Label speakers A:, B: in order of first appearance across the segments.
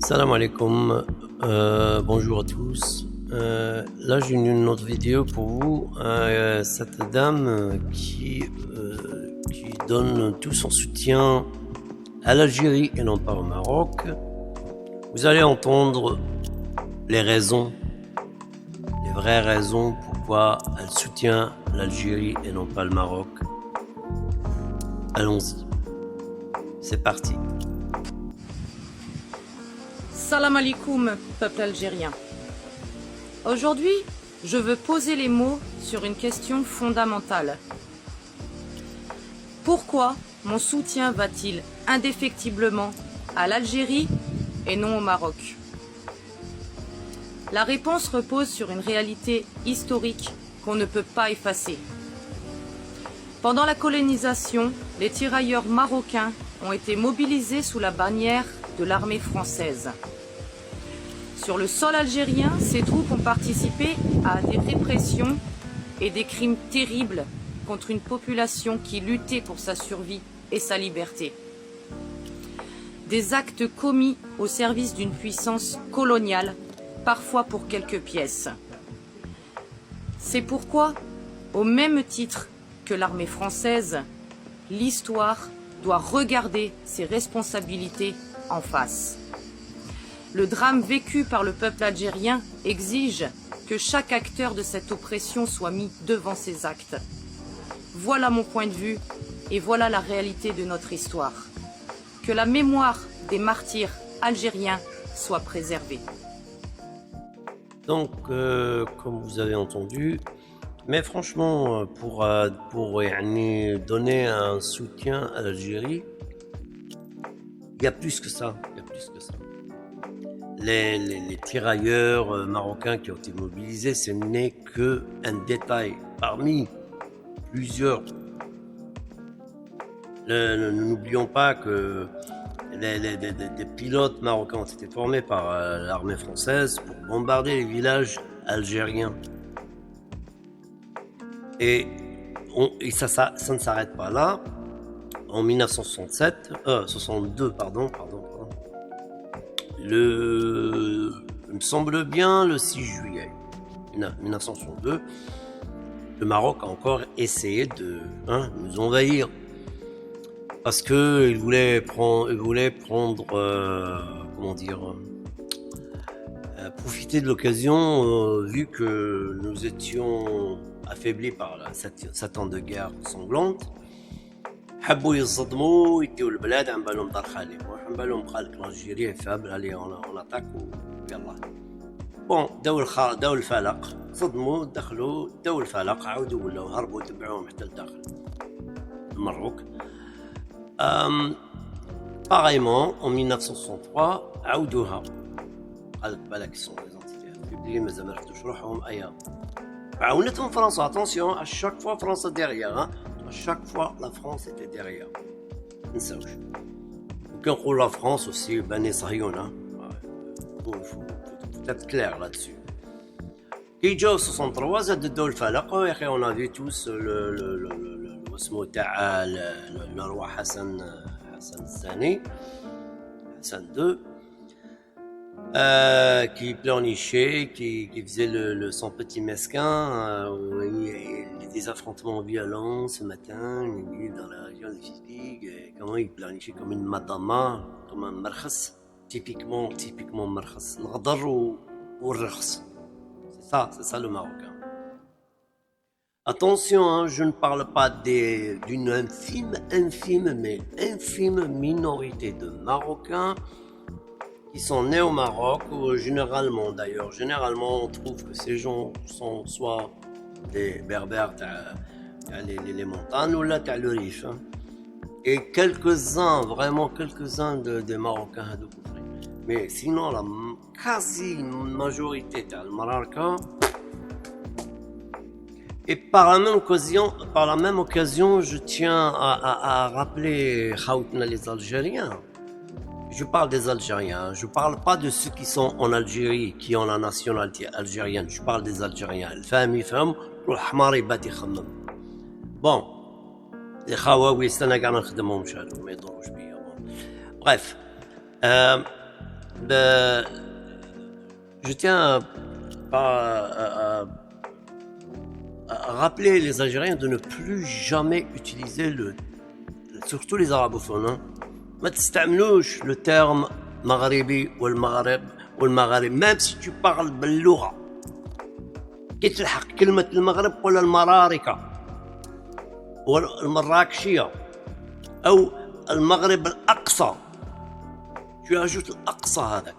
A: Salam alaikum, bonjour à tous. Là j'ai une autre vidéo pour vous. Cette dame qui donne tout son soutien à l'Algérie et non pas au Maroc. Vous allez entendre les raisons, les vraies raisons pourquoi elle soutient l'Algérie et non pas le Maroc. Allons-y, c'est parti.
B: Salam alaikum, peuple algérien. Aujourd'hui, je veux poser les mots sur une question fondamentale. Pourquoi mon soutien va-t-il indéfectiblement à l'Algérie et non au Maroc? La réponse repose sur une réalité historique qu'on ne peut pas effacer. Pendant la colonisation, les tirailleurs marocains ont été mobilisés sous la bannière de l'armée française. Sur le sol algérien, ces troupes ont participé à des répressions et des crimes terribles contre une population qui luttait pour sa survie et sa liberté. Des actes commis au service d'une puissance coloniale, parfois pour quelques pièces. C'est pourquoi, au même titre que l'armée française, l'histoire doit regarder ses responsabilités en face. Le drame vécu par le peuple algérien exige que chaque acteur de cette oppression soit mis devant ses actes. Voilà mon point de vue et voilà la réalité de notre histoire. Que la mémoire des martyrs algériens soit préservée.
A: Donc, comme vous avez entendu, mais franchement, pour donner un soutien à l'Algérie, il y a plus que ça. Il y a plus que ça. Les tirailleurs marocains qui ont été mobilisés, ce n'est qu'un détail parmi plusieurs. N'oublions pas que des pilotes marocains ont été formés par l'armée française pour bombarder les villages algériens. Et ça ne s'arrête pas là. En 62, il me semble bien le 6 juillet 1962, le Maroc a encore essayé de nous envahir parce que il voulait prendre profiter de l'occasion vu que nous étions affaiblis par cette ans de guerre sanglante. حبوا يصدموا ويديو البلاد عم بالهم دار خالي وعم بالهم خالك الجيري فاب عليه اون اتاك ويلا بون داو الفلق صدموا دخلوا داو الفلق عاودوا ولاو هربوا تبعوهم حتى لداخل المروك. Pareillement en 1963 عاودوها قالك بالك سون لي زونتيتي بيبلي مازال ما رحتوش روحهم ايام عاونتهم فرنسا. اتونسيون à chaque fois فرنسا derrière. À chaque fois, la France était derrière. Aucun rôle la France aussi, Bani Sayoun. Il faut être clair là-dessus. Qui joue 63, ça de Dol Falaq, et on a vu tous le roi Hassan Sani, Hassan II, qui pleurnichait, qui faisait son petit mesquin. Des affrontements violents ce matin, dans la région de Fifig, comment il pleurnichait comme une madama, comme un markhas, typiquement markhas, l'ghadar ou l'rkhs. C'est ça le Marocain. Attention, je ne parle pas d'une infime minorité de Marocains qui sont nés au Maroc, ou généralement on trouve que ces gens sont soit des berbères les montagnes ou là le riche, et quelques-uns des Marocains, mais sinon la quasi majorité des Marocains. Et par la même occasion, je tiens à rappeler les Algériens. Je parle des Algériens, je parle pas de ceux qui sont en Algérie, qui ont la nationalité algérienne. Je parle des Algériens. Bon, les Khawawi, c'est un gars qui ne me dérange pas. Bref, ben, je tiens à rappeler les Algériens de ne plus jamais utiliser surtout les arabophones, hein. ما تستعملوش le terme مغربي والمغرب même si tu parles باللغة كي تلحق كلمة المغرب ولا المراركة ولا المراكشية أو المغرب الأقصى tu ajoutes الأقصى هذاك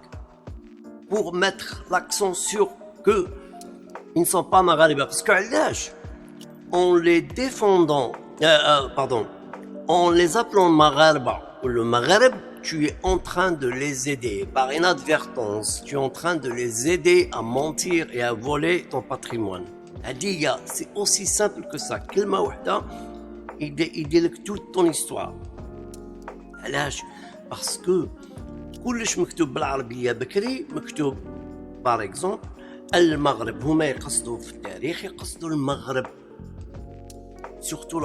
A: pour mettre l'accent sur que ils ne sont pas maghrébins parce que علاش en les défendant en les appelant maghrébins ou le Maghreb, tu es en train de les aider par inadvertance, tu es en train de les aider à mentir et à voler ton patrimoine. هدية, c'est aussi simple que ça. كلمة واحدة يدير لك toute ton histoire. علاش؟ parce que كلش مكتوب بالعربية بكري مكتوب par exemple المغرب. هما يقصدوا في التاريخ يقصدوا المغرب. surtout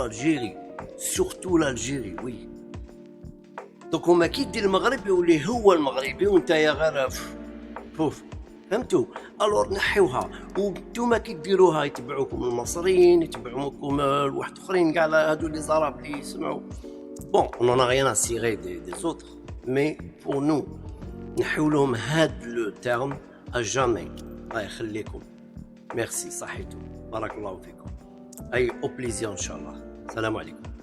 A: l'Algérie, oui. دونك هما كي دير المغرب يولي هو المغربي وانت يا غير فوف فهمتوا. الور نحيوها وانتوما كي ديروها يتبعوكم المصريين يتبعوكم واحد اخرين كاع هادو لي زراب اللي يسمعوا. بون on en a rien à cirer des autres mais pour nous نحيو لهم هاد لو تيرم à jamais. الله يخليكم. ميرسي صحيتو بارك الله فيكم. اي او بليزير ان شاء الله. السلام عليكم.